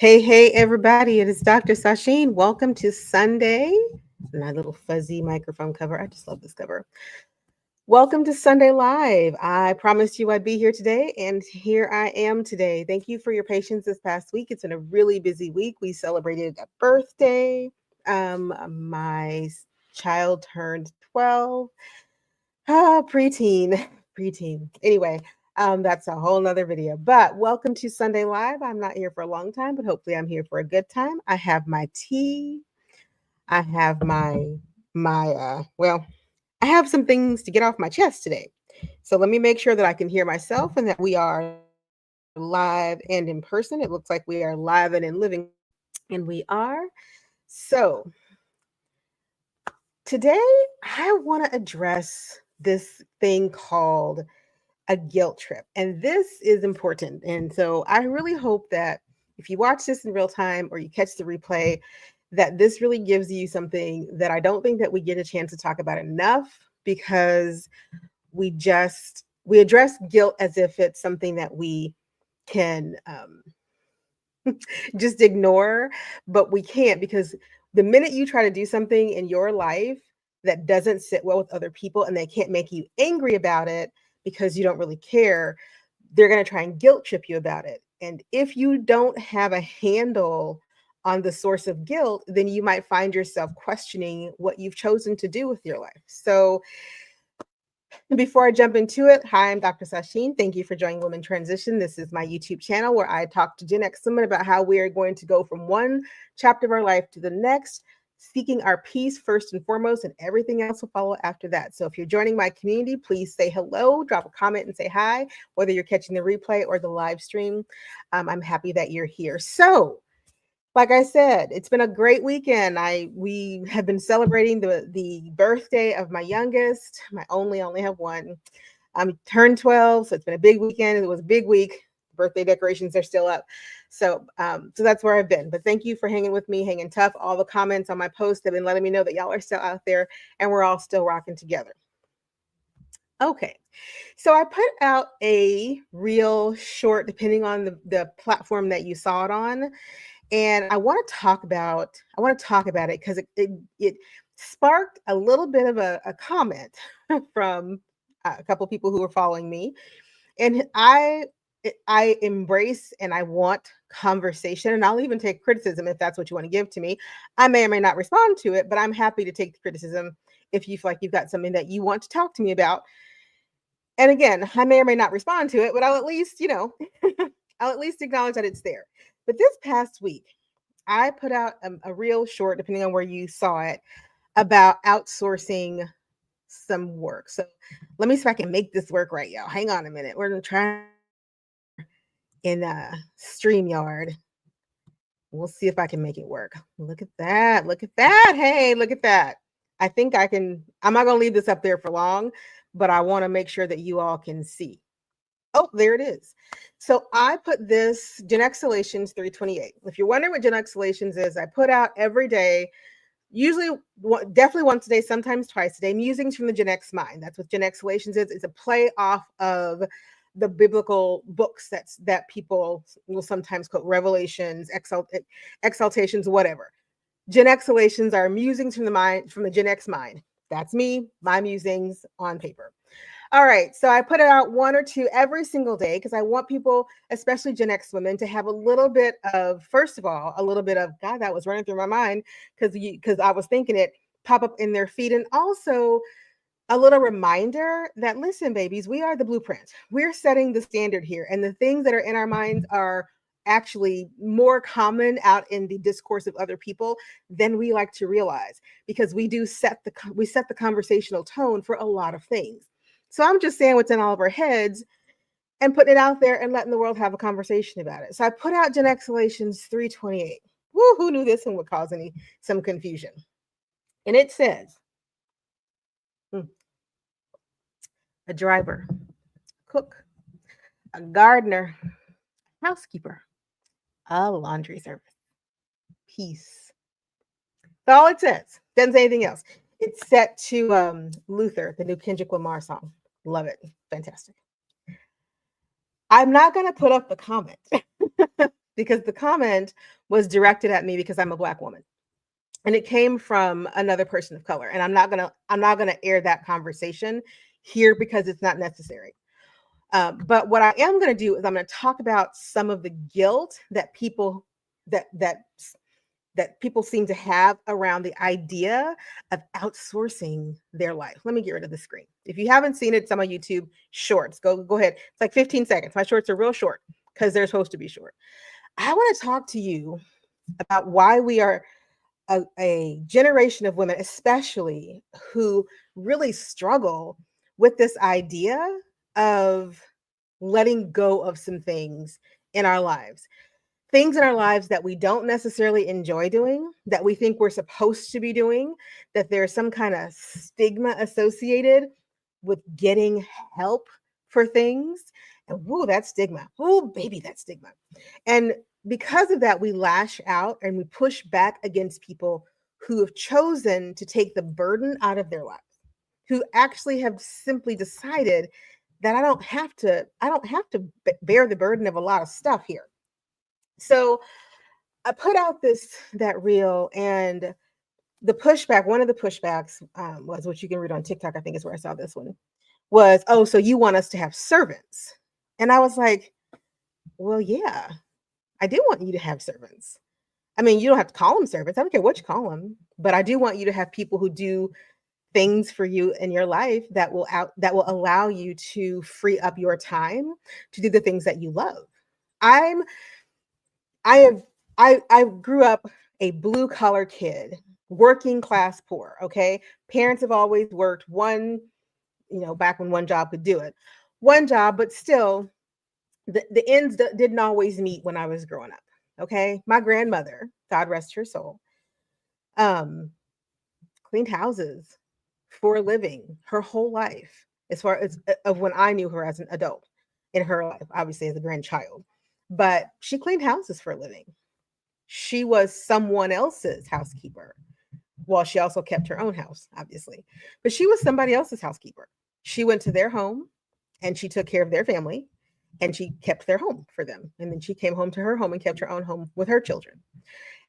Hey, everybody. It is Dr. Sasheen. Welcome to Sunday. My little fuzzy microphone cover. I just love this cover. Welcome to Sunday Live. I promised you I'd be here today, and here I am today. Thank you for your patience this past week. It's been a really busy week. We celebrated a birthday. My child turned 12. Preteen. Preteen. Anyway, that's a whole nother video. But welcome to Sunday Live. I'm not here for a long time, but hopefully I'm here for a good time. I have my tea. I have my I have some things to get off my chest today. So let me make sure that I can hear myself and that we are live and in person. It looks like we are live and in living, and we are. So today I want to address this thing called a guilt trip. And this is important. And so I really hope that if you watch this in real time or you catch the replay, that this really gives you something that I don't think that we get a chance to talk about enough, because we address guilt as if it's something that we can just ignore, but we can't, because the minute you try to do something in your life that doesn't sit well with other people and they can't make you angry about it because you don't really care, they're going to try and guilt trip you about it. And if you don't have a handle on the source of guilt, then you might find yourself questioning what you've chosen to do with your life. So before I jump into it, hi, I'm Dr. Sasheen. Thank you for joining Women Transition. This is my YouTube channel where I talk to GenX women about how we are going to go from one chapter of our life to the next, seeking our peace first and foremost, and everything else will follow after that. So if you're joining my community, please say hello, drop a comment and say hi, whether you're catching the replay or the live stream. I'm happy that you're here. So like I said, it's been a great weekend. We have been celebrating the birthday of my youngest. My only have one. Turned 12, so it's been a big weekend. It was a big week. Birthday decorations are still up. So that's where I've been. But thank you for hanging with me, hanging tough. All the comments on my post have been letting me know that y'all are still out there and we're all still rocking together. Okay. So I put out a real short, depending on the platform that you saw it on. And I want to talk about it because it sparked a little bit of a comment from a couple of people who were following me. And I embrace and I want conversation, and I'll even take criticism if that's what you want to give to me. I may or may not respond to it, but I'm happy to take the criticism if you feel like you've got something that you want to talk to me about. And again, I may or may not respond to it, but I'll at least, I'll at least acknowledge that it's there. But this past week, I put out a real short, depending on where you saw it, about outsourcing some work. So let me see if I can make this work right, y'all. Hang on a minute. We're going to try in StreamYard. We'll see if I can make it work. Look at that. Look at that. Hey, look at that. I think I can. I'm not going to leave this up there for long, but I want to make sure that you all can see. Oh, there it is. So I put this GenX Solations 328. If you're wondering what GenX Solations is, I put out every day, usually definitely once a day, sometimes twice a day, musings from the GenX mind. That's what GenX Solations is. It's a play off of the biblical books that people will sometimes quote, Revelations, Exaltations, whatever. GenX Solations are musings from the GenX mind. That's me, my musings on paper. All right, so I put it out one or two every single day because I want people, especially GenX women, to have a little bit of, first of all, a little bit of, God, that was running through my mind because I was thinking it, pop up in their feed. And also a little reminder that, listen, babies, we are the blueprint. We're setting the standard here. And the things that are in our minds are actually more common out in the discourse of other people than we like to realize, because we set the conversational tone for a lot of things. So I'm just saying what's in all of our heads and putting it out there and letting the world have a conversation about it. So I put out GenX Solations 328. Woo, who knew this one would cause some confusion? And it says, a driver, cook, a gardener, housekeeper, a laundry service, peace. That's all it says. Doesn't say anything else. It's set to Luther, the new Kendrick Lamar song. Love it. Fantastic. I'm not going to put up the comment because the comment was directed at me because I'm a Black woman. And it came from another person of color. And I'm not gonna air that conversation here because it's not necessary. But what I am going to do is I'm going to talk about some of the guilt that that that that people seem to have around the idea of outsourcing their life. Let me get rid of the screen. If you haven't seen it, it's on my YouTube shorts. Go ahead. It's like 15 seconds. My shorts are real short because they're supposed to be short. I want to talk to you about why we are a generation of women, especially, who really struggle with this idea of letting go of some things in our lives that we don't necessarily enjoy doing, that we think we're supposed to be doing, that there's some kind of stigma associated with getting help for things. And woo, that stigma. Oh, baby, that stigma. And because of that, we lash out and we push back against people who have chosen to take the burden out of their lives, who actually have simply decided that I don't have to bear the burden of a lot of stuff here. So I put out that reel, and the pushback, one of the pushbacks, was, which you can read on TikTok, I think is where I saw this one, was, oh, so you want us to have servants? And I was like, well, yeah, I do want you to have servants. I mean, you don't have to call them servants. I don't care what you call them, but I do want you to have people who do things for you in your life that will allow you to free up your time to do the things that you love. I'm I have I grew up a blue collar kid, working class poor, okay? Parents have always worked one, back when one job could do it. One job, but still the ends didn't always meet when I was growing up. Okay? My grandmother, God rest her soul, um cleaned houses for a living her whole life, as far as of when I knew her as an adult in her life, obviously as a grandchild. But she cleaned houses for a living. She was someone else's housekeeper. Well, she also kept her own house, obviously, but she was somebody else's housekeeper. She went to their home and she took care of their family and she kept their home for them. And then she came home to her home and kept her own home with her children.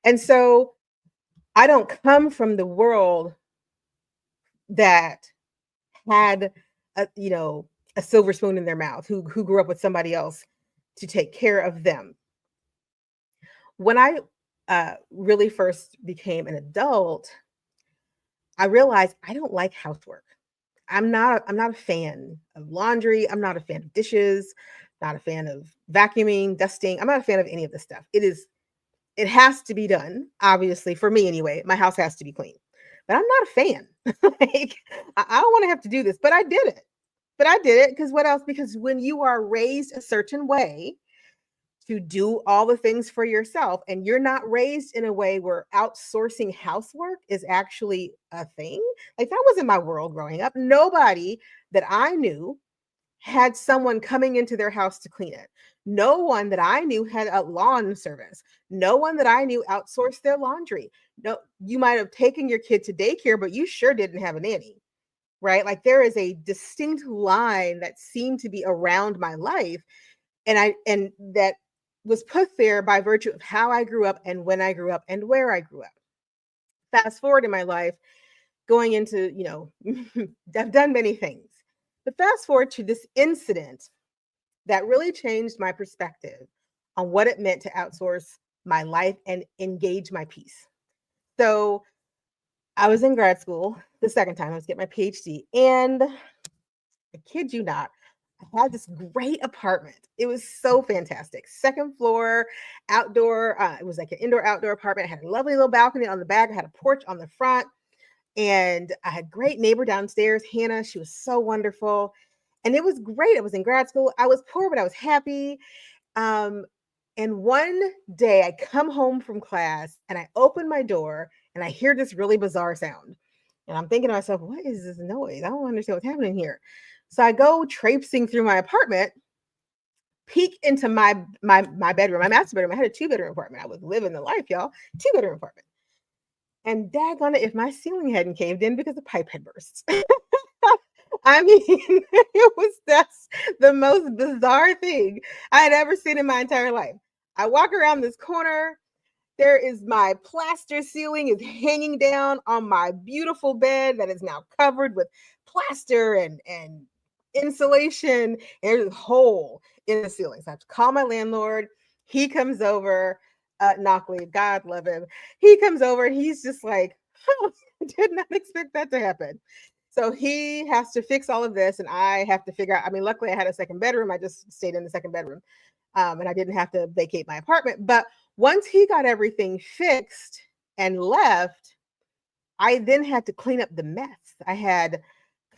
And so I don't come from the world that had a silver spoon in their mouth, who grew up with somebody else to take care of them. When I really first became an adult, I realized I don't like housework. I'm not a fan of laundry. I'm not a fan of dishes, not a fan of vacuuming, dusting. I'm not a fan of any of this stuff. It has to be done, obviously, for me anyway. My house has to be clean. But I'm not a fan. Like, I don't want to have to do this, but I did it. But I did it because what else? Because when you are raised a certain way to do all the things for yourself, and you're not raised in a way where outsourcing housework is actually a thing. Like, that wasn't my world growing up. Nobody that I knew had someone coming into their house to clean it. No one that I knew had a lawn service. No one that I knew outsourced their laundry. No, you might have taken your kid to daycare, but you sure didn't have a nanny, right? Like, there is a distinct line that seemed to be around my life, and that was put there by virtue of how I grew up and when I grew up and where I grew up. Fast forward in my life, going into, I've done many things. But fast forward to this incident that really changed my perspective on what it meant to outsource my life and engage my peace. So I was in grad school the second time I was getting my PhD, and I kid you not, I had this great apartment. It was so fantastic. Second floor, outdoor. It was like an indoor outdoor apartment. I had a lovely little balcony on the back. I had a porch on the front, and I had a great neighbor downstairs, Hannah. She was so wonderful, and it was great. I was in grad school. I was poor, but I was happy. Um, and one day I come home from class and I open my door and I hear this really bizarre sound. And I'm thinking to myself, what is this noise? I don't understand what's happening here. So I go traipsing through my apartment, peek into my bedroom, my master bedroom. I had a 2-bedroom apartment. I was living the life, y'all. 2-bedroom apartment. And daggone it, if my ceiling hadn't caved in because the pipe had burst. I mean, that's the most bizarre thing I had ever seen in my entire life. I walk around this corner. There is my plaster ceiling is hanging down on my beautiful bed that is now covered with plaster and insulation. And there's a hole in the ceiling. So I have to call my landlord. He comes over, Knockley, God love him. He comes over and he's just like, oh, I did not expect that to happen. So he has to fix all of this, and I have to figure out. I mean, luckily I had a second bedroom. I just stayed in the second bedroom, and I didn't have to vacate my apartment. But once he got everything fixed and left, I then had to clean up the mess. I had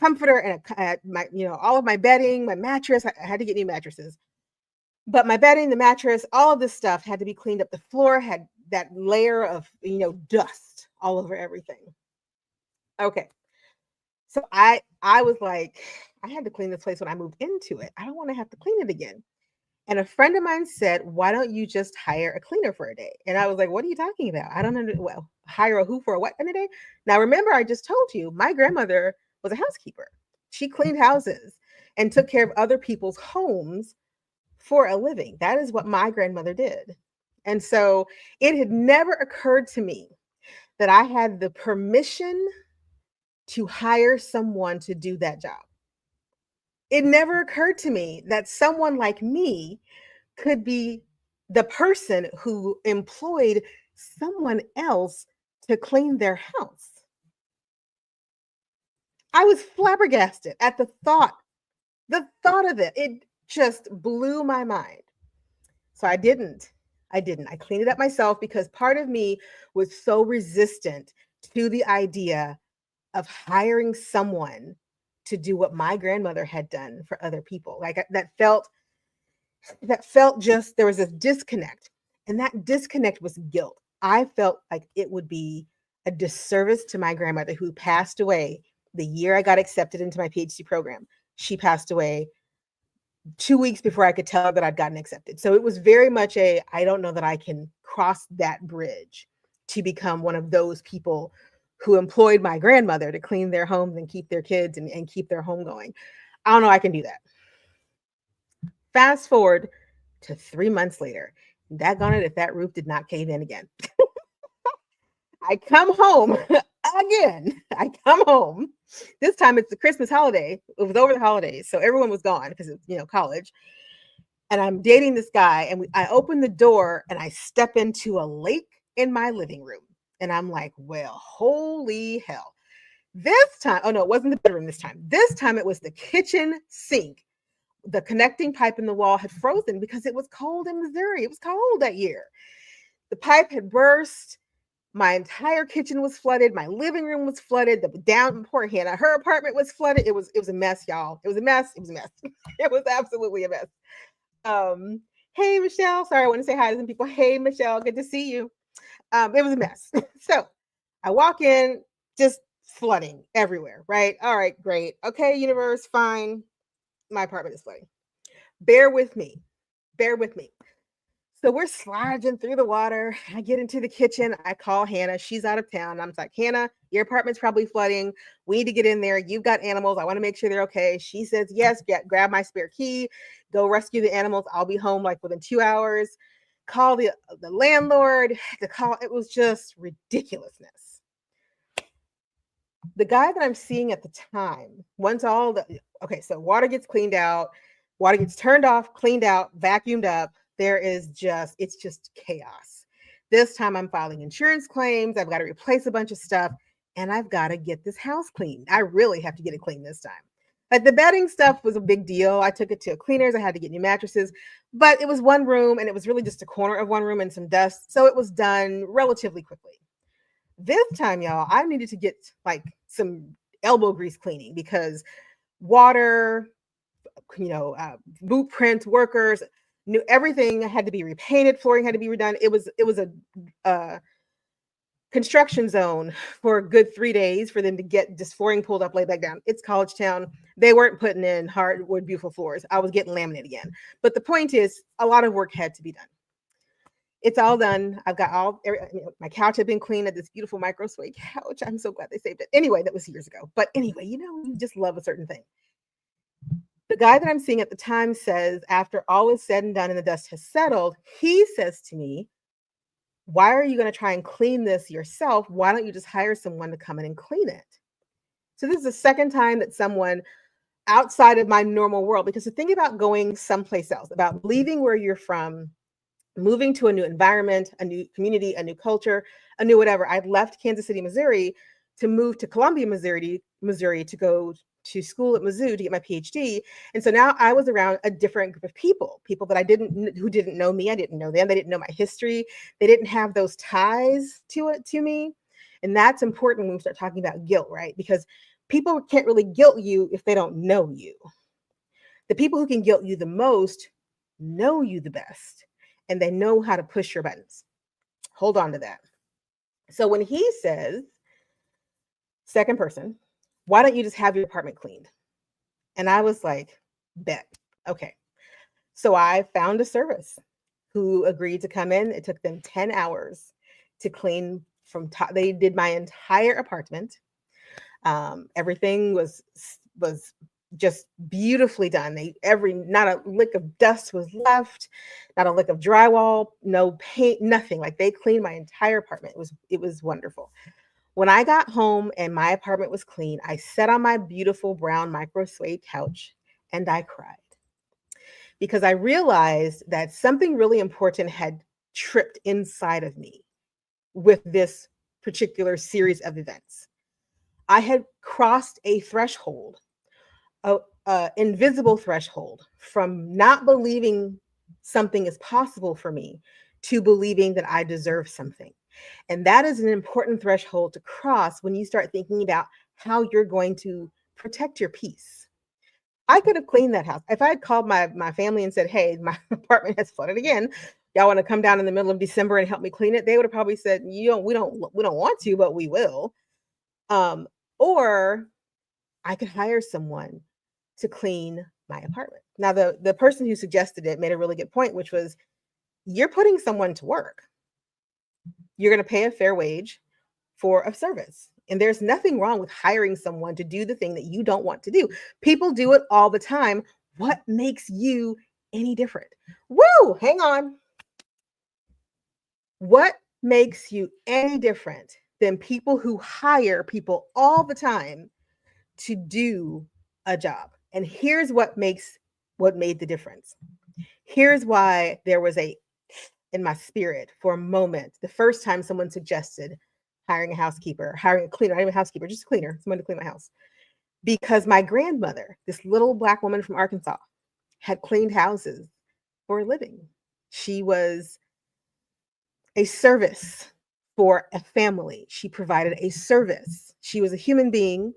comforter and my, all of my bedding, my mattress. I had to get new mattresses, but my bedding, the mattress, all of this stuff had to be cleaned up. The floor had that layer of, dust all over everything. Okay. So I was like, I had to clean this place when I moved into it. I don't want to have to clean it again. And a friend of mine said, why don't you just hire a cleaner for a day? And I was like, what are you talking about? I don't know. Well, hire a who for a what in a day? Now, remember, I just told you my grandmother was a housekeeper. She cleaned houses and took care of other people's homes for a living. That is what my grandmother did. And so it had never occurred to me that I had the permission to hire someone to do that job. It never occurred to me that someone like me could be the person who employed someone else to clean their house. I was flabbergasted at the thought of it. It just blew my mind. So I didn't. I cleaned it up myself because part of me was so resistant to the idea of hiring someone to do what my grandmother had done for other people. Like that felt just, there was this disconnect, and that disconnect was guilt. I felt like it would be a disservice to my grandmother, who passed away the year I got accepted into my PhD program. She passed away 2 weeks before I could tell her that I'd gotten accepted. So it was very much I don't know that I can cross that bridge to become one of those people who employed my grandmother to clean their homes and keep their kids and keep their home going. I don't know I can do that. Fast forward to 3 months later. Daggone it if that roof did not cave in again. I come home again. I come home. This time it's the Christmas holiday. It was over the holidays, so everyone was gone because it's college. And I'm dating this guy, and I open the door and I step into a lake in my living room. And I'm like, well, holy hell. This time, oh no, it wasn't the bedroom this time. This time it was the kitchen sink. The connecting pipe in the wall had frozen because it was cold in Missouri. It was cold that year. The pipe had burst. My entire kitchen was flooded. My living room was flooded. Poor Hannah, her apartment was flooded. It was a mess, y'all. It was a mess. It was a mess. It was absolutely a mess. Hey, Michelle. Sorry, I want to say hi to some people. Hey, Michelle. Good to see you. It was a mess. So I walk in, just flooding everywhere, right? All right, great. Okay, universe, fine. My apartment is flooding. Bear with me. Bear with me. So we're sliding through the water. I get into the kitchen. I call Hannah. She's out of town. I'm like, Hannah, your apartment's probably flooding. We need to get in there. You've got animals. I want to make sure they're okay. She says, yes, grab my spare key. Go rescue the animals. I'll be home like within 2 hours. Call the landlord. It was just ridiculousness. The guy that I'm seeing at the time, so water gets cleaned out, water gets turned off, cleaned out, vacuumed up. It's just chaos. This time I'm filing insurance claims. I've got to replace a bunch of stuff, and I've got to get this house cleaned. I really have to get it cleaned this time. Like the bedding stuff was a big deal. I took it to cleaners. I had to get new mattresses, but it was one room, and it was really just a corner of one room and some dust. So it was done relatively quickly. This time, y'all, I needed to get like some elbow grease cleaning because water, boot prints, workers, everything had to be repainted. Flooring had to be redone. It was a construction zone for a good 3 days for them to get this flooring pulled up, laid back down. It's college town. They weren't putting in hardwood, beautiful floors. I was getting laminate again. But the point is, a lot of work had to be done. It's all done. I've got my couch had been cleaned at this beautiful micro suede couch. I'm so glad they saved it. Anyway, that was years ago. But anyway, you just love a certain thing. The guy that I'm seeing at the time says, after all is said and done and the dust has settled, he says to me, why are you going to try and clean this yourself? Why don't you just hire someone to come in and clean it? So this is the second time that someone outside of my normal world, because the thing about going someplace else, about leaving where you're from, moving to a new environment, a new community, a new culture, a new whatever. I left Kansas City, Missouri to move to Columbia, Missouri to go to school at Mizzou to get my PhD. And so now I was around a different group of people that who didn't know me. I didn't know them. They didn't know my history. They didn't have those ties to me. And that's important when we start talking about guilt, right? Because people can't really guilt you if they don't know you. The people who can guilt you the most know you the best, and they know how to push your buttons. Hold on to that. So when he says, second person, why don't you just have your apartment cleaned? And I was like, bet. Okay. So I found a service who agreed to come in. It took them 10 hours to clean from top. They did my entire apartment. Everything was just beautifully done. Not a lick of dust was left, not a lick of drywall, no paint, nothing. Like, they cleaned my entire apartment. It was wonderful. When I got home and my apartment was clean, I sat on my beautiful brown micro suede couch and I cried, because I realized that something really important had tripped inside of me with this particular series of events. I had crossed a threshold, a invisible threshold, from not believing something is possible for me to believing that I deserve something. And that is an important threshold to cross when you start thinking about how you're going to protect your peace. I could have cleaned that house. If I had called my family and said, hey, my apartment has flooded again, y'all want to come down in the middle of December and help me clean it? They would have probably said, we don't want to, but we will. Or I could hire someone to clean my apartment. Now, the person who suggested it made a really good point, which was, you're putting someone to work. You're going to pay a fair wage for a service. And there's nothing wrong with hiring someone to do the thing that you don't want to do. People do it all the time. What makes you any different? Woo, hang on. What makes you any different than people who hire people all the time to do a job? And here's what made the difference. Here's why there was in my spirit for a moment, the first time someone suggested hiring a cleaner, not even a housekeeper, just a cleaner, someone to clean my house. Because my grandmother, this little Black woman from Arkansas, had cleaned houses for a living. She was a service for a family. She provided a service. She was a human being,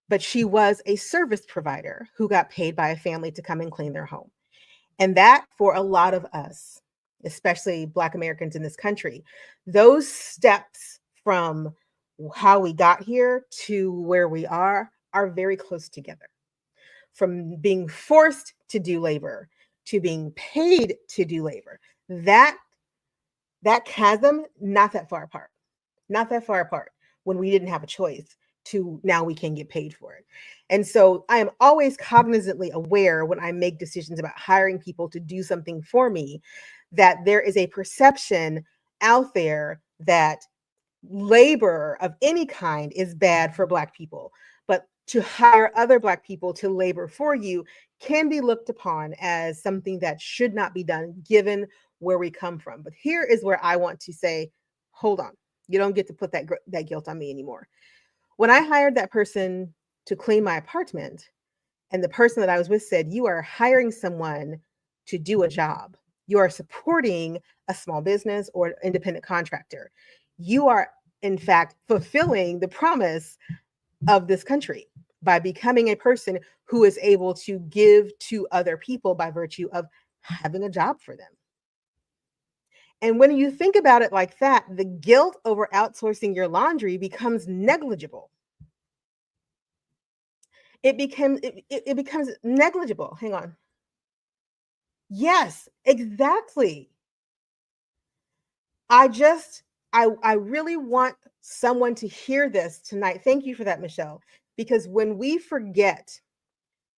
but she was a service provider who got paid by a family to come and clean their home. And that, for a lot of us, especially Black Americans in this country, those steps from how we got here to where we are very close together. From being forced to do labor to being paid to do labor, that chasm, not that far apart when we didn't have a choice to now we can get paid for it. And so I am always cognizantly aware when I make decisions about hiring people to do something for me, that there is a perception out there that labor of any kind is bad for Black people. But to hire other Black people to labor for you can be looked upon as something that should not be done given where we come from. But here is where I want to say, hold on, you don't get to put that guilt on me anymore. When I hired that person to clean my apartment, and the person that I was with said, you are hiring someone to do a job. You are supporting a small business or independent contractor. You are, in fact, fulfilling the promise of this country by becoming a person who is able to give to other people by virtue of having a job for them. And when you think about it like that, the guilt over outsourcing your laundry becomes negligible. It becomes negligible. Hang on. Yes, exactly. I really want someone to hear this tonight. Thank you for that, Michelle. Because when we forget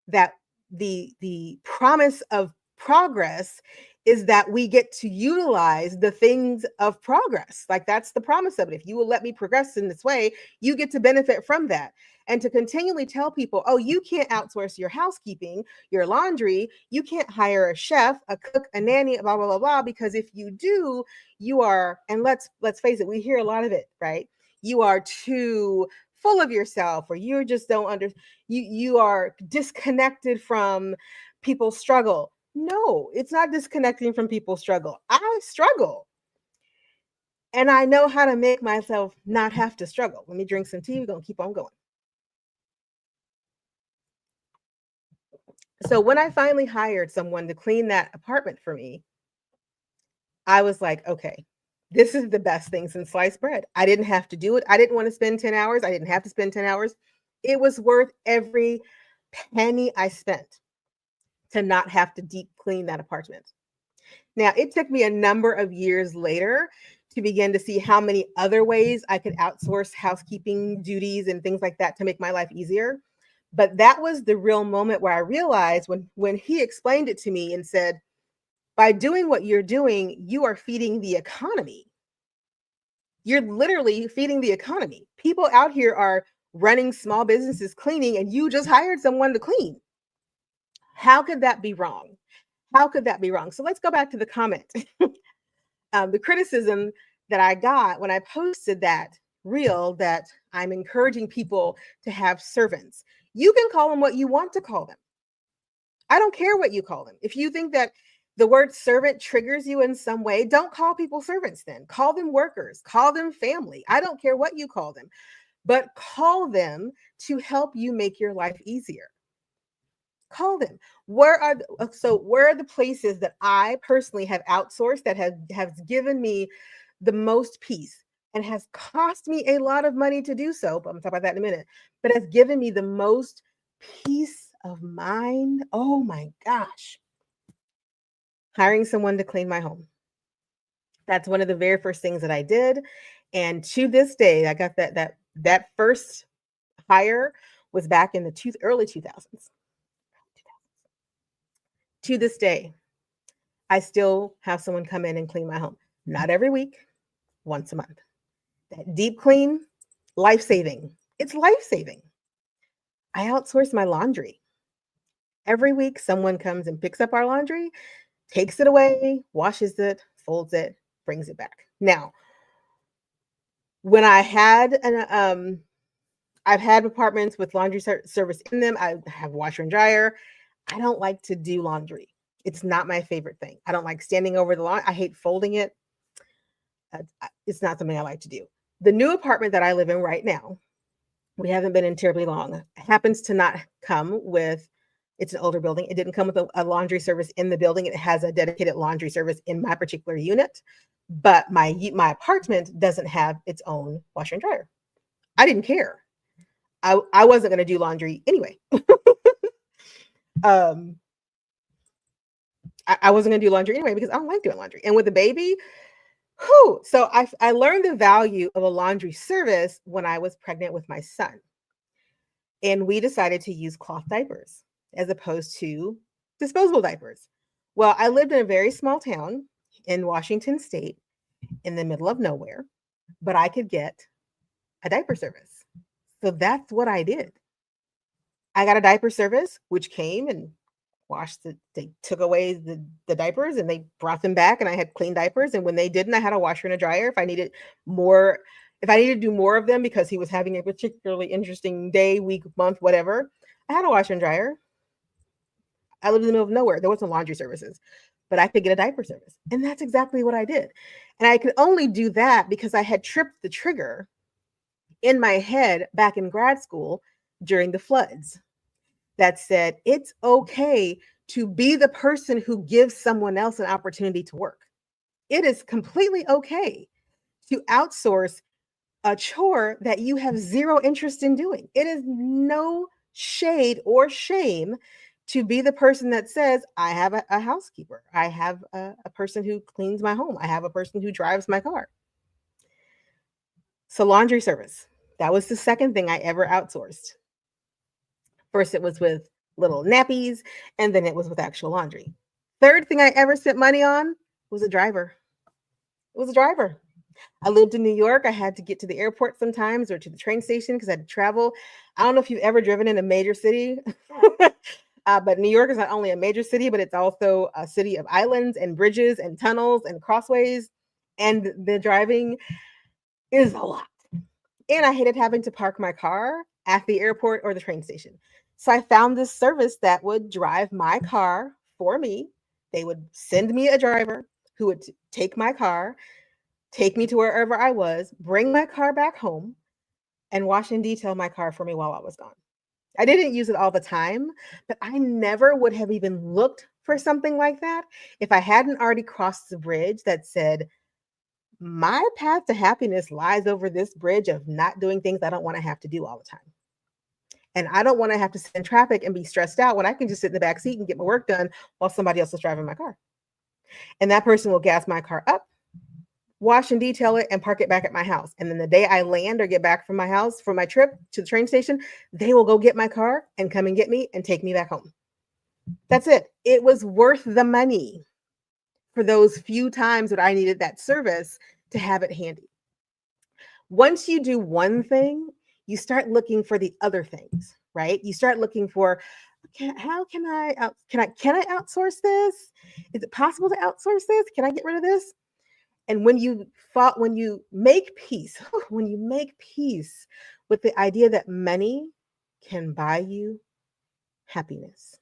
that the promise of progress is that we get to utilize the things of progress. Like that's the promise of it. If you will let me progress in this way, you get to benefit from that. And to continually tell people, oh, you can't outsource your housekeeping, your laundry, you can't hire a chef, a cook, a nanny, blah blah blah blah, because if you do, you are, and let's face it, we hear a lot of it, right? You are too full of yourself, or you just don't you are disconnected from people's struggle. No, it's not disconnecting from people's struggle. I struggle. And I know how to make myself not have to struggle. Let me drink some tea. We're going to keep on going. So when I finally hired someone to clean that apartment for me, I was like, okay, this is the best thing since sliced bread. I didn't have to do it. I didn't want to spend 10 hours. I didn't have to spend 10 hours. It was worth every penny I spent to not have to deep clean that apartment. Now, it took me a number of years later to begin to see how many other ways I could outsource housekeeping duties and things like that to make my life easier. But that was the real moment where I realized when he explained it to me and said, by doing what you're doing, you are feeding the economy. You're literally feeding the economy. People out here are running small businesses cleaning, and you just hired someone to clean. How could that be wrong? How could that be wrong? So let's go back to the comment. The criticism that I got when I posted that reel that I'm encouraging people to have servants. You can call them what you want to call them. I don't care what you call them. If you think that the word servant triggers you in some way, don't call people servants then. Call them workers, call them family. I don't care what you call them, but call them to help you make your life easier. Call them. Where are the places that I personally have outsourced that has given me the most peace and has cost me a lot of money to do so, but I'm gonna talk about that in a minute, but has given me the most peace of mind? Oh my gosh. Hiring someone to clean my home. That's one of the very first things that I did. And to this day, I got that first hire was back in the early 2000s. To this day, I still have someone come in and clean my home. Not every week, once a month. That deep clean, life-saving. It's life-saving. I outsource my laundry. Every week, someone comes and picks up our laundry, takes it away, washes it, folds it, brings it back. Now, when I had I've had apartments with laundry service in them. I have washer and dryer. I don't like to do laundry. It's not my favorite thing. I don't like standing over the laundry. I hate folding it. It's not something I like to do. The new apartment that I live in right now, we haven't been in terribly long, happens to not come with, it's an older building. It didn't come with a laundry service in the building. It has a dedicated laundry service in my particular unit, but my apartment doesn't have its own washer and dryer. I didn't care. I wasn't going to do laundry anyway. I wasn't going to do laundry anyway because I don't like doing laundry. And with a baby, so I learned the value of a laundry service when I was pregnant with my son. And we decided to use cloth diapers as opposed to disposable diapers. Well, I lived in a very small town in Washington State in the middle of nowhere, but I could get a diaper service. So that's what I did. I got a diaper service, which came and they took away the diapers and they brought them back, and I had clean diapers. And when they didn't, I had a washer and a dryer. If I needed to do more of them because he was having a particularly interesting day, week, month, whatever, I had a washer and dryer. I lived in the middle of nowhere. There wasn't laundry services, but I could get a diaper service. And that's exactly what I did. And I could only do that because I had tripped the trigger in my head back in grad school during the floods that said, it's okay to be the person who gives someone else an opportunity to work. It is completely okay to outsource a chore that you have zero interest in doing. It is no shade or shame to be the person that says, I have a housekeeper. I have a person who cleans my home. I have a person who drives my car. So laundry service, that was the second thing I ever outsourced. First, it was with little nappies, and then it was with actual laundry. Third thing I ever spent money on was a driver. It was a driver. I lived in New York. I had to get to the airport sometimes or to the train station because I had to travel. I don't know if you've ever driven in a major city, but New York is not only a major city, but it's also a city of islands and bridges and tunnels and crossways. And the driving is a lot. And I hated having to park my car at the airport or the train station. So I found this service that would drive my car for me. They would send me a driver who would take my car, take me to wherever I was, bring my car back home, and wash and detail my car for me while I was gone. I didn't use it all the time, but I never would have even looked for something like that if I hadn't already crossed the bridge that said, my path to happiness lies over this bridge of not doing things I don't want to have to do all the time. And I don't want to have to sit in traffic and be stressed out when I can just sit in the back seat and get my work done while somebody else is driving my car. And that person will gas my car up, wash and detail it, and park it back at my house. And then the day I land or get back from my house from my trip to the train station, they will go get my car and come and get me and take me back home. That's it. It was worth the money for those few times that I needed that service to have it handy. Once you do one thing, you start looking for the other things, right? You start looking for, how can I outsource this? Is it possible to outsource this? Can I get rid of this? And when you make peace, when you make peace with the idea that money can buy you happiness,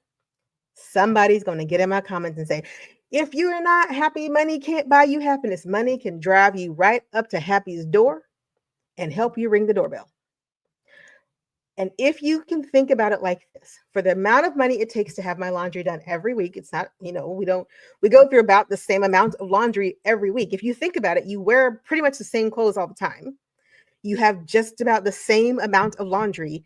somebody's going to get in my comments and say, if you are not happy, money can't buy you happiness. Money can drive you right up to happy's door and help you ring the doorbell. And if you can think about it like this, for the amount of money it takes to have my laundry done every week, it's not, we go through about the same amount of laundry every week. If you think about it, you wear pretty much the same clothes all the time. You have just about the same amount of laundry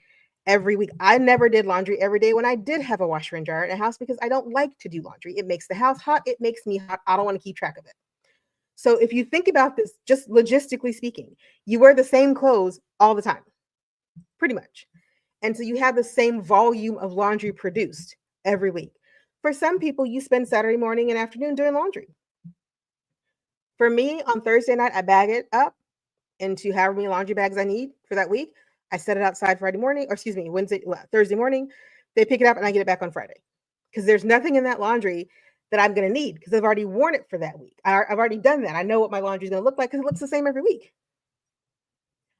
every week. I never did laundry every day when I did have a washer and dryer in a house because I don't like to do laundry. It makes the house hot. It makes me hot. I don't want to keep track of it. So if you think about this, just logistically speaking, you wear the same clothes all the time, pretty much. And so you have the same volume of laundry produced every week. For some people, you spend Saturday morning and afternoon doing laundry. For me, on Thursday night, I bag it up into however many laundry bags I need for that week. I set it outside Thursday morning. They pick it up and I get it back on Friday. Because there's nothing in that laundry that I'm going to need because I've already worn it for that week. I've already done that. I know what my laundry is going to look like because it looks the same every week.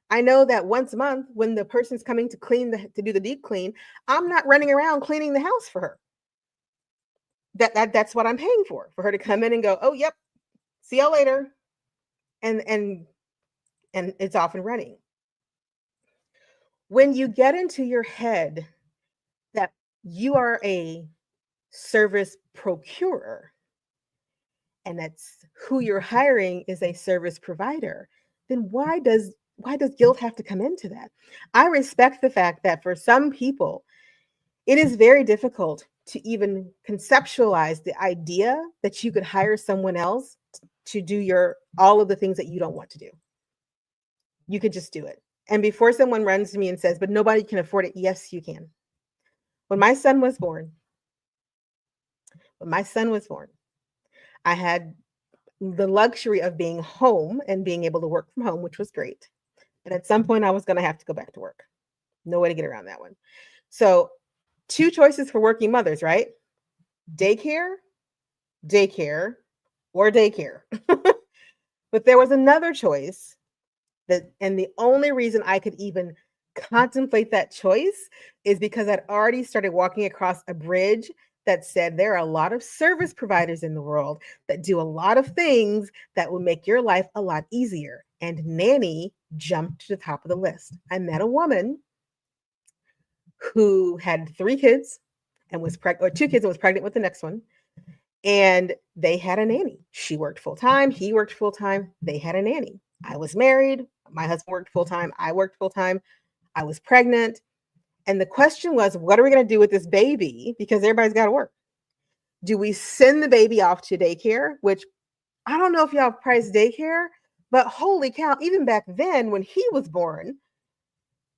I know that once a month when the person's coming to to do the deep clean, I'm not running around cleaning the house for her. That's what I'm paying for her to come in and go, oh, yep, see y'all later. And it's off and running. When you get into your head that you are a service procurer and that's who you're hiring is a service provider, then why does guilt have to come into that? I respect the fact that for some people, it is very difficult to even conceptualize the idea that you could hire someone else to do all of the things that you don't want to do. You could just do it. And before someone runs to me and says, but nobody can afford it, yes, you can. When my son was born, I had the luxury of being home and being able to work from home, which was great. And at some point, I was going to have to go back to work. No way to get around that one. So 2 choices for working mothers, right? Daycare, or daycare. But there was another choice and the only reason I could even contemplate that choice is because I'd already started walking across a bridge that said there are a lot of service providers in the world that do a lot of things that will make your life a lot easier. And nanny jumped to the top of the list. I met a woman who had 3 kids and was pregnant, or 2 kids and was pregnant with the next one. And they had a nanny. She worked full time. He worked full time. They had a nanny. I was married. My husband worked full time. I worked full time. I was pregnant. And the question was, what are we going to do with this baby? Because everybody's got to work. Do we send the baby off to daycare? Which I don't know if y'all price daycare, but holy cow, even back then when he was born,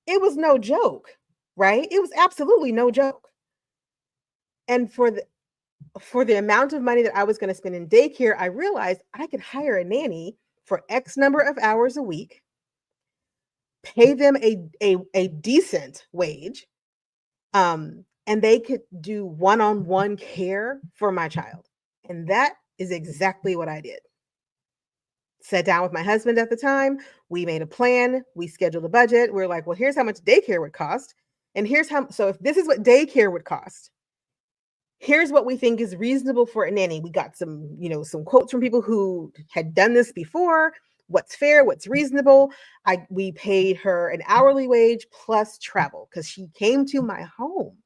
it was no joke, right? It was absolutely no joke. And for the amount of money that I was going to spend in daycare, I realized I could hire a nanny for X number of hours a week, pay them a decent wage, and they could do one-on-one care for my child. And that is exactly what I did. Sat down with my husband at the time. We made a plan. We scheduled a budget. We're like, well, here's how much daycare would cost. And here's how, so if this is what daycare would cost, here's what we think is reasonable for a nanny. We got some, some quotes from people who had done this before. What's fair, what's reasonable. We paid her an hourly wage plus travel because she came to my home.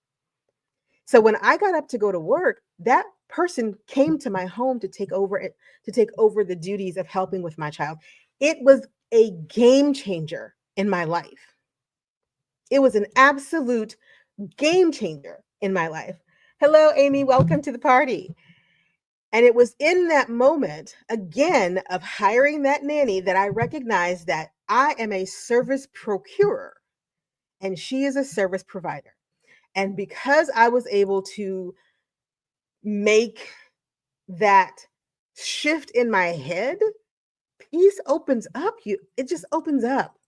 So when I got up to go to work, that person came to my home to take over the duties of helping with my child. It was a game changer in my life. It was an absolute game changer in my life. Hello, Amy. Welcome to the party. And it was in that moment, again, of hiring that nanny that I recognized that I am a service procurer and she is a service provider. And because I was able to make that shift in my head, peace opens up. It just opens up.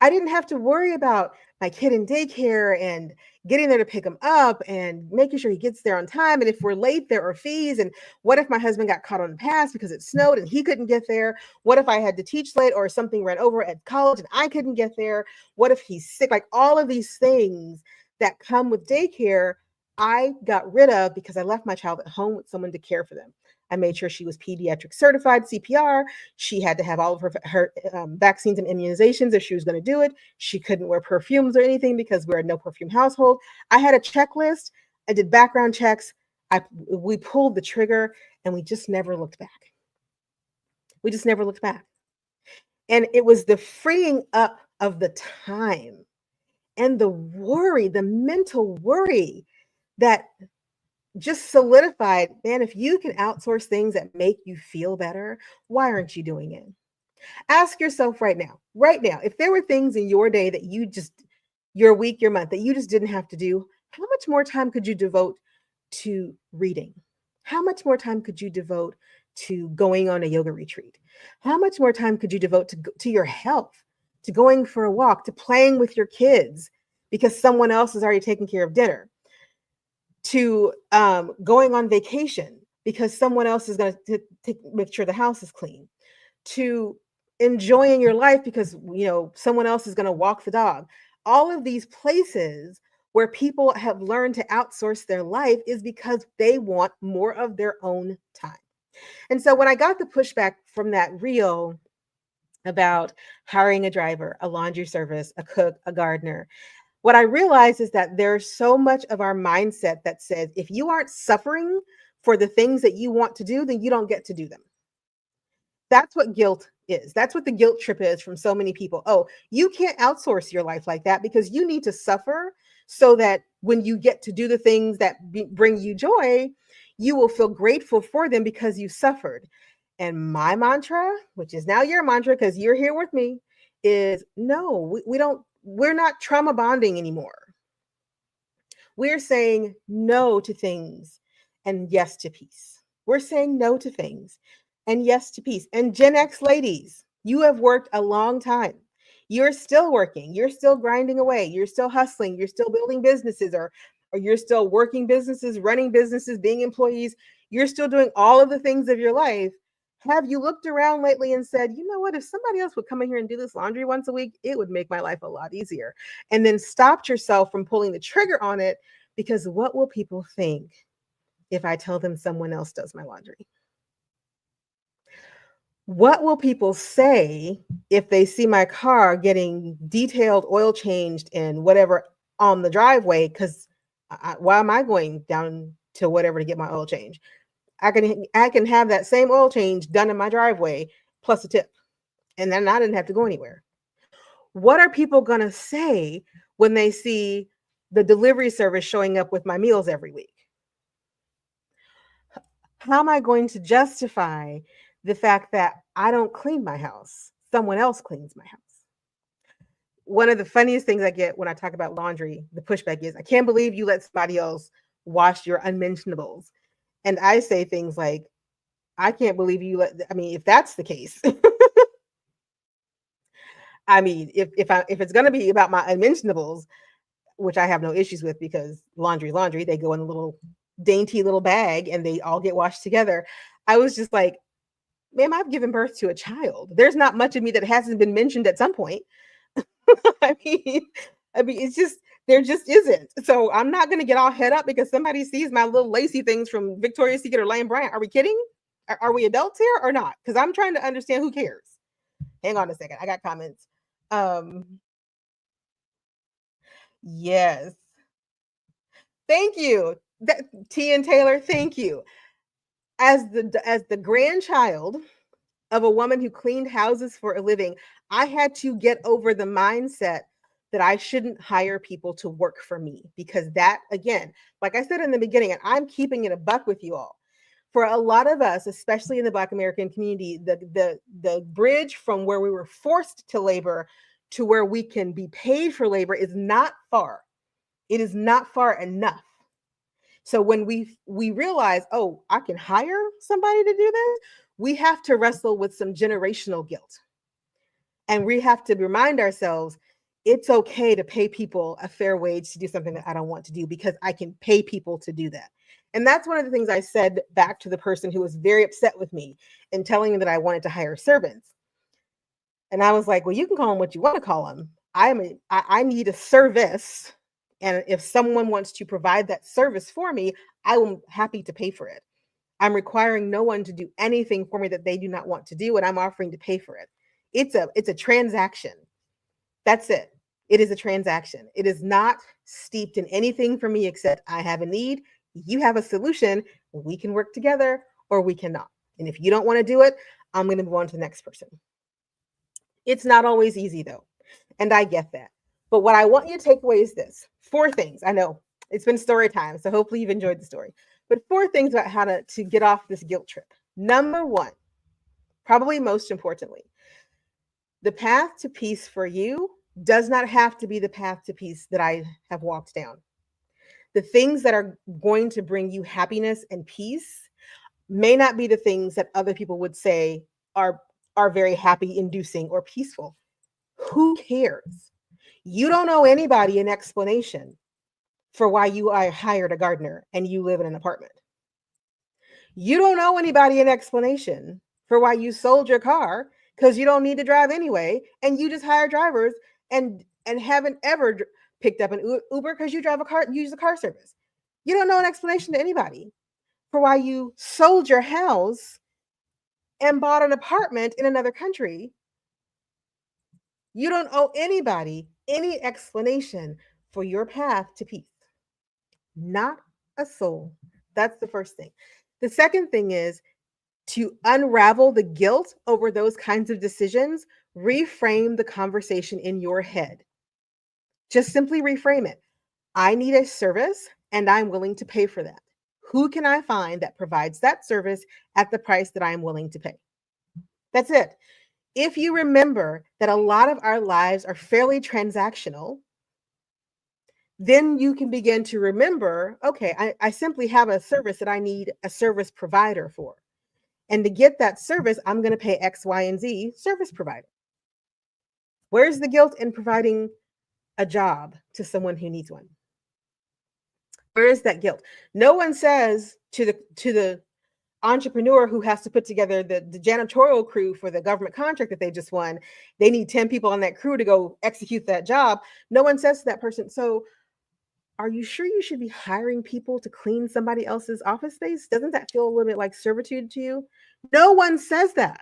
I didn't have to worry about my kid in daycare and getting there to pick him up and making sure he gets there on time. And if we're late, there are fees. And what if my husband got caught on the pass because it snowed and he couldn't get there? What if I had to teach late or something ran over at college and I couldn't get there? What if he's sick? Like all of these things that come with daycare, I got rid of because I left my child at home with someone to care for them. I made sure she was pediatric certified CPR. She had to have all of her vaccines and immunizations if she was going to do it. She couldn't wear perfumes or anything because we're a no perfume household. I had a checklist. I did background checks. We pulled the trigger and we just never looked back. We just never looked back. And it was the freeing up of the time and the worry, the mental worry that just solidified, man, if you can outsource things that make you feel better, why aren't you doing it? Ask yourself right now, if there were things in your day that your week, your month, that you just didn't have to do, how much more time could you devote to reading? How much more time could you devote to going on a yoga retreat? How much more time could you devote to your health, to going for a walk, to playing with your kids because someone else is already taking care of dinner? To going on vacation because someone else is going to make sure the house is clean, to enjoying your life because someone else is going to walk the dog. All of these places where people have learned to outsource their life is because they want more of their own time. And so when I got the pushback from that reel about hiring a driver, a laundry service, a cook, a gardener, what I realized is that there's so much of our mindset that says, if you aren't suffering for the things that you want to do, then you don't get to do them. That's what guilt is. That's what the guilt trip is from so many people. Oh, you can't outsource your life like that because you need to suffer so that when you get to do the things that bring you joy, you will feel grateful for them because you suffered. And my mantra, which is now your mantra because you're here with me, is no, we're not trauma bonding anymore. We're saying no to things and yes to peace. We're saying no to things and yes to peace. And Gen X ladies, you have worked a long time. You're still working. You're still grinding away. You're still hustling. You're still building businesses or you're still working businesses, running businesses, being employees. You're still doing all of the things of your life. Have you looked around lately and said, you know what, if somebody else would come in here and do this laundry once a week, it would make my life a lot easier. And then stopped yourself from pulling the trigger on it because what will people think if I tell them someone else does my laundry? What will people say if they see my car getting detailed oil changed and whatever on the driveway? Because why am I going down to whatever to get my oil change? I can have that same oil change done in my driveway plus a tip. And then I didn't have to go anywhere. What are people going to say when they see the delivery service showing up with my meals every week? How am I going to justify the fact that I don't clean my house? Someone else cleans my house. One of the funniest things I get when I talk about laundry, the pushback is, I can't believe you let somebody else washed your unmentionables. And I say things like, I can't believe you let, I mean, if that's the case, I mean, if it's gonna be about my unmentionables, which I have no issues with because laundry, they go in a little dainty little bag and they all get washed together. I was just like, ma'am, I've given birth to a child. There's not much of me that hasn't been mentioned at some point. I mean, it's just there just isn't. So I'm not gonna get all head up because somebody sees my little lacy things from Victoria's Secret or Lane Bryant. Are we kidding? Are we adults here or not? Because I'm trying to understand who cares. Hang on a second. I got comments. Yes. Thank you. T and Taylor, thank you. As the grandchild of a woman who cleaned houses for a living, I had to get over the mindset that I shouldn't hire people to work for me because that, again, like I said in the beginning, and I'm keeping it a buck with you all. For a lot of us, especially in the Black American community, the bridge from where we were forced to labor to where we can be paid for labor is not far. It is not far enough. So when we realize, oh, I can hire somebody to do this, we have to wrestle with some generational guilt. And we have to remind ourselves it's okay to pay people a fair wage to do something that I don't want to do because I can pay people to do that. And that's one of the things I said back to the person who was very upset with me and telling me that I wanted to hire servants. And I was like, well, you can call them what you want to call them. I need a service. And if someone wants to provide that service for me, I am happy to pay for it. I'm requiring no one to do anything for me that they do not want to do, and I'm offering to pay for it. It's a transaction. That's it. It is a transaction. It is not steeped in anything for me except I have a need, you have a solution, we can work together or we cannot. And if you don't want to do it, I'm going to move on to the next person. It's not always easy though. And I get that. But what I want you to take away is this 4 things. I know it's been story time, so hopefully you've enjoyed the story. But 4 things about how to get off this guilt trip. Number 1, probably most importantly, the path to peace for you does not have to be the path to peace that I have walked down. The things that are going to bring you happiness and peace may not be the things that other people would say are very happy inducing or peaceful. Who cares? You don't owe anybody an explanation for why you hired a gardener and you live in an apartment. You don't owe anybody an explanation for why you sold your car because you don't need to drive anyway, and you just hire drivers and haven't ever picked up an Uber because you use a car service. You don't know an explanation to anybody for why you sold your house and bought an apartment in another country. You don't owe anybody any explanation for your path to peace. Not a soul. That's the first thing. The second thing is to unravel the guilt over those kinds of decisions, reframe the conversation in your head. Just simply reframe it. I need a service and I'm willing to pay for that. Who can I find that provides that service at the price that I'm willing to pay? That's it. If you remember that a lot of our lives are fairly transactional, then you can begin to remember, okay, I simply have a service that I need a service provider for. And to get that service, I'm going to pay X, Y, and Z service provider. Where's the guilt in providing a job to someone who needs one? Where is that guilt? No one says to the entrepreneur who has to put together the janitorial crew for the government contract that they just won, they need 10 people on that crew to go execute that job. No one says to that person, so are you sure you should be hiring people to clean somebody else's office space? Doesn't that feel a little bit like servitude to you? No one says that.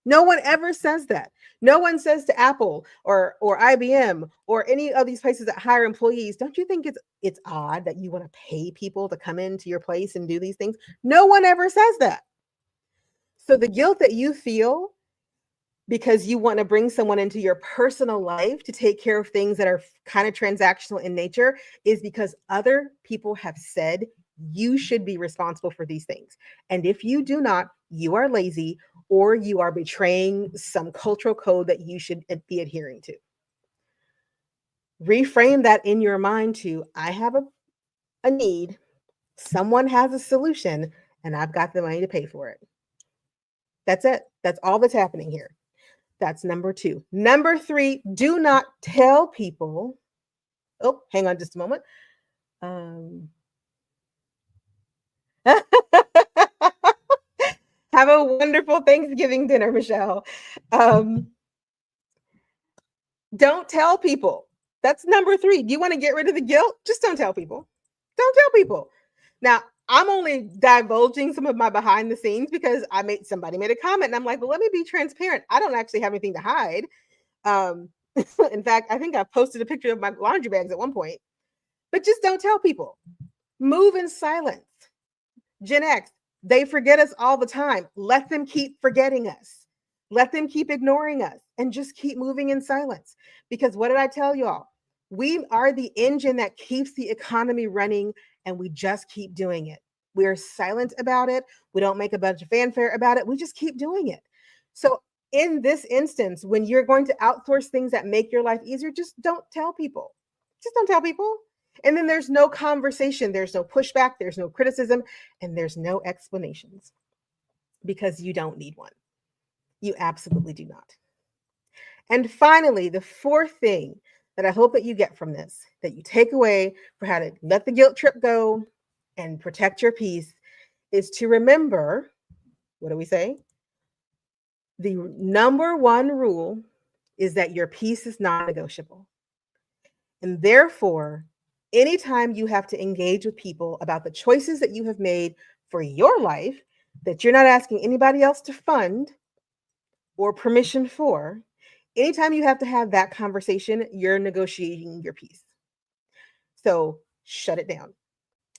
No one ever says that. No one says to Apple or IBM or any of these places that hire employees, don't you think it's odd that you want to pay people to come into your place and do these things? No one ever says that. So the guilt that you feel because you want to bring someone into your personal life to take care of things that are kind of transactional in nature is because other people have said you should be responsible for these things. And if you do not, you are lazy or you are betraying some cultural code that you should be adhering to. Reframe that in your mind to, I have a need Someone has a solution and I've got the money to pay for it. That's it. That's all that's happening here. That's number 2. Number 3, do not tell people. Oh, hang on just a moment. Have a wonderful Thanksgiving dinner, Michelle. Don't tell people. That's number 3. Do you want to get rid of the guilt? Just don't tell people. Don't tell people. Now, I'm only divulging some of my behind the scenes because somebody made a comment and I'm like, well, let me be transparent. I don't actually have anything to hide. Um, in fact, I think I posted a picture of my laundry bags at one point, but just don't tell people. Move in silence. GenX, they forget us all the time. Let them keep forgetting us. Let them keep ignoring us and just keep moving in silence. Because what did I tell y'all? We are the engine that keeps the economy running, and we just keep doing it. We're silent about it. We don't make a bunch of fanfare about it. We just keep doing it. So, in this instance, when you're going to outsource things that make your life easier, just don't tell people. Just don't tell people. And then there's no conversation, there's no pushback, there's no criticism, and there's no explanations because you don't need one. You absolutely do not. And finally, the 4th thing that I hope that you get from this, that you take away for how to let the guilt trip go and protect your peace, is to remember, what do we say? The number 1 rule is that your peace is non-negotiable. And therefore, anytime you have to engage with people about the choices that you have made for your life that you're not asking anybody else to fund or permission for, anytime you have to have that conversation, you're negotiating your peace. So shut it down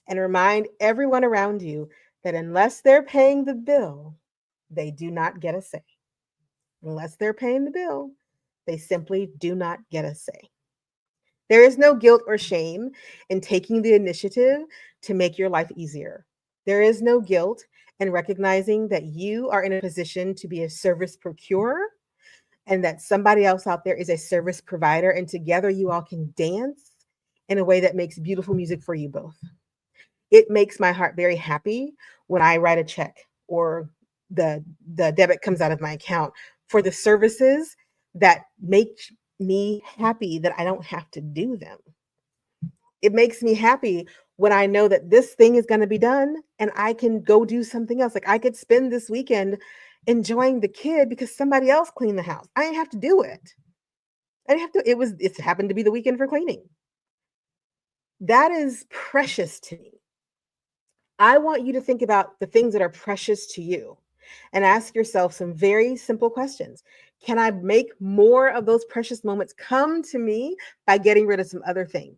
and remind everyone around you that unless they're paying the bill, they do not get a say. Unless they're paying the bill, they simply do not get a say. There is no guilt or shame in taking the initiative to make your life easier. There is no guilt in recognizing that you are in a position to be a service procurer and that somebody else out there is a service provider, and together you all can dance in a way that makes beautiful music for you both. It makes my heart very happy when I write a check or the debit comes out of my account for the services that make me happy that I don't have to do them. It makes me happy when I know that this thing is going to be done and I can go do something else. Like I could spend this weekend enjoying the kid because somebody else cleaned the house. I didn't have to do it. I didn't have to, it happened to be the weekend for cleaning. That is precious to me. I want you to think about the things that are precious to you and ask yourself some very simple questions. Can I make more of those precious moments come to me by getting rid of some other things?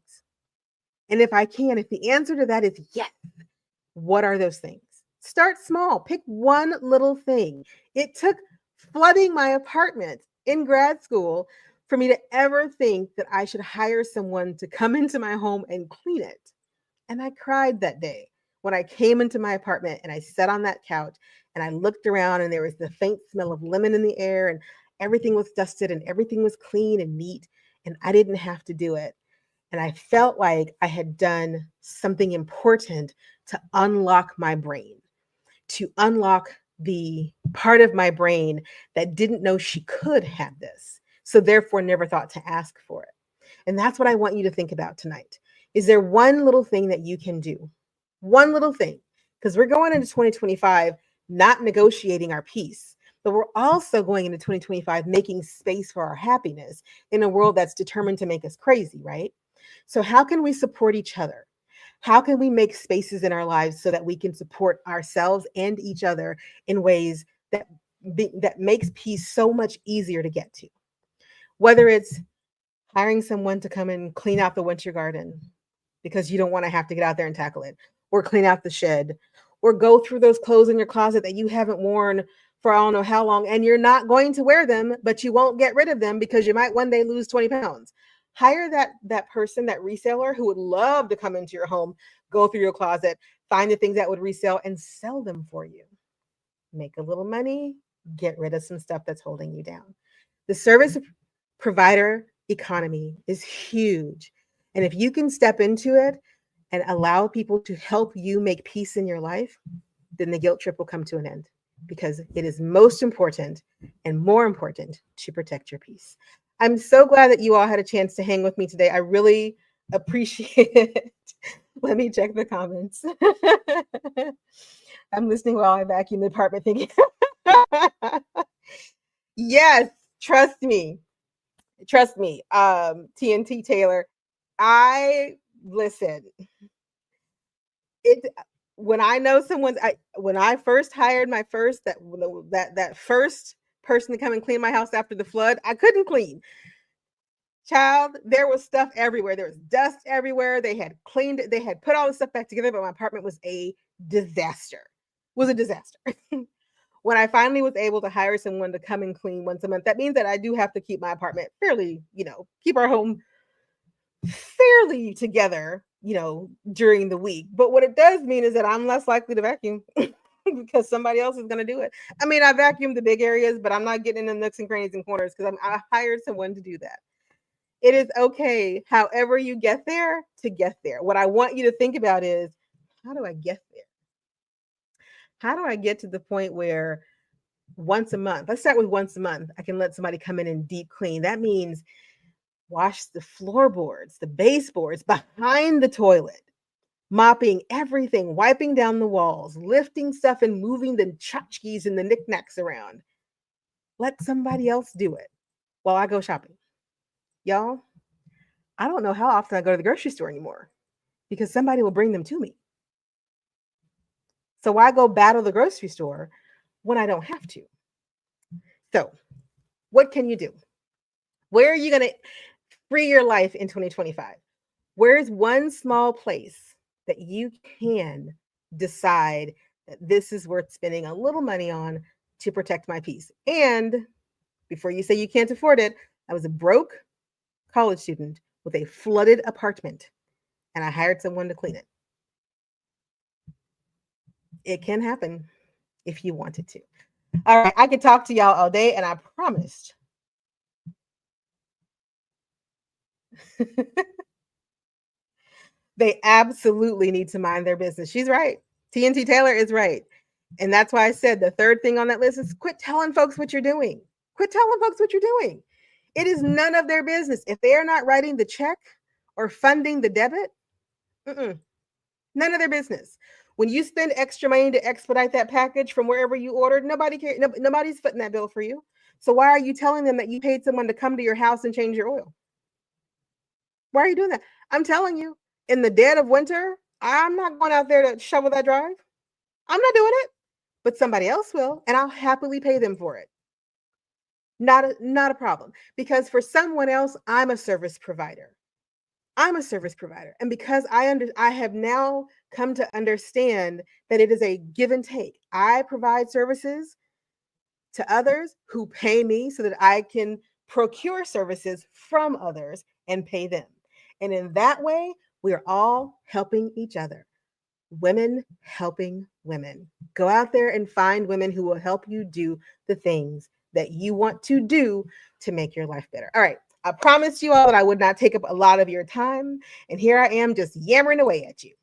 And if I can, if the answer to that is yes, what are those things? Start small. Pick one little thing. It took flooding my apartment in grad school for me to ever think that I should hire someone to come into my home and clean it. And I cried that day when I came into my apartment and I sat on that couch and I looked around and there was the faint smell of lemon in the air and everything was dusted and everything was clean and neat and I didn't have to do it. And I felt like I had done something important to unlock my brain, to unlock the part of my brain that didn't know she could have this, so therefore never thought to ask for it. And that's what I want you to think about tonight. Is there one little thing that you can do? One little thing, because we're going into 2025 not negotiating our peace, but we're also going into 2025 making space for our happiness in a world that's determined to make us crazy, right? So how can we support each other? How can we make spaces in our lives so that we can support ourselves and each other in ways that makes peace so much easier to get to? Whether it's hiring someone to come and clean out the winter garden because you don't want to have to get out there and tackle it, or clean out the shed, or go through those clothes in your closet that you haven't worn for I don't know how long, and you're not going to wear them, but you won't get rid of them because you might one day lose 20 pounds. Hire that person, that reseller who would love to come into your home, go through your closet, find the things that would resell and sell them for you. Make a little money, get rid of some stuff that's holding you down. The service provider economy is huge. And if you can step into it, and allow people to help you make peace in your life, then the guilt trip will come to an end, because it is most important and more important to protect your peace. I'm so glad that you all had a chance to hang with me today. I really appreciate it. Let me check the comments. I'm listening while I vacuum the apartment thinking, yes, trust me. Trust me. TNT Taylor. I listen. It when I know someone's when I first hired my first that first person to come and clean my house after the flood, I couldn't clean. Child, there was stuff everywhere. There was dust everywhere. They had cleaned it. They had put all the stuff back together, but my apartment was a disaster. Was a disaster. When I finally was able to hire someone to come and clean once a month, that means that I do have to keep my apartment fairly, keep our home fairly together, during the week. But what it does mean is that I'm less likely to vacuum because somebody else is going to do it. I mean, I vacuum the big areas, but I'm not getting in the nooks and crannies and corners because I hired someone to do that. It is okay, however you get there, to get there. What I want you to think about is, how do I get there? How do I get to the point where once a month, let's start with once a month, I can let somebody come in and deep clean. That means wash the floorboards, the baseboards behind the toilet, mopping everything, wiping down the walls, lifting stuff and moving the tchotchkes and the knickknacks around. Let somebody else do it while I go shopping. Y'all, I don't know how often I go to the grocery store anymore because somebody will bring them to me. So why go battle the grocery store when I don't have to? So, what can you do? Where are you going to free your life in 2025? Where is one small place that you can decide that this is worth spending a little money on to protect my peace? And before you say you can't afford it, I was a broke college student with a flooded apartment and I hired someone to clean it. It can happen if you wanted to. All right, I could talk to y'all all day, and I promised. They absolutely need to mind their business. She's right. TNT Taylor is right. And that's why I said the third thing on that list is quit telling folks what you're doing. Quit telling folks what you're doing. It is none of their business. If they are not writing the check or funding the debit, none of their business. When you spend extra money to expedite that package from wherever you ordered, nobody cares. Nobody's footing that bill for you. So why are you telling them that you paid someone to come to your house and change your oil? Why are you doing that? I'm telling you, in the dead of winter, I'm not going out there to shovel that drive. I'm not doing it, but somebody else will, and I'll happily pay them for it. Not a problem, because for someone else, I'm a service provider. I'm a service provider, and because I have now come to understand that it is a give and take. I provide services to others who pay me so that I can procure services from others and pay them. And in that way, we're all helping each other. Women helping women. Go out there and find women who will help you do the things that you want to do to make your life better. All right. I promised you all that I would not take up a lot of your time. And here I am just yammering away at you.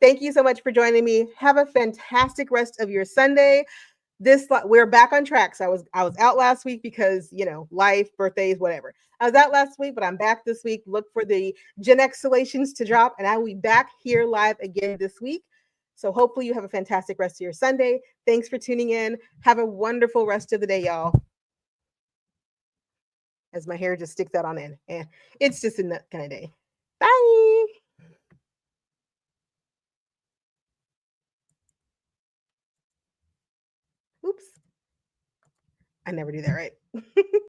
Thank you so much for joining me. Have a fantastic rest of your Sunday. We're back on track. So I was out last week because life, birthdays, whatever. I was out last week, but I'm back this week. Look for the GenX solutions to drop, and I will be back here live again this week. So hopefully you have a fantastic rest of your Sunday. Thanks for tuning in. Have a wonderful rest of the day, y'all. As my hair just sticks out on end, and it's just a nut kind of day. Bye. Oops. I never do that right.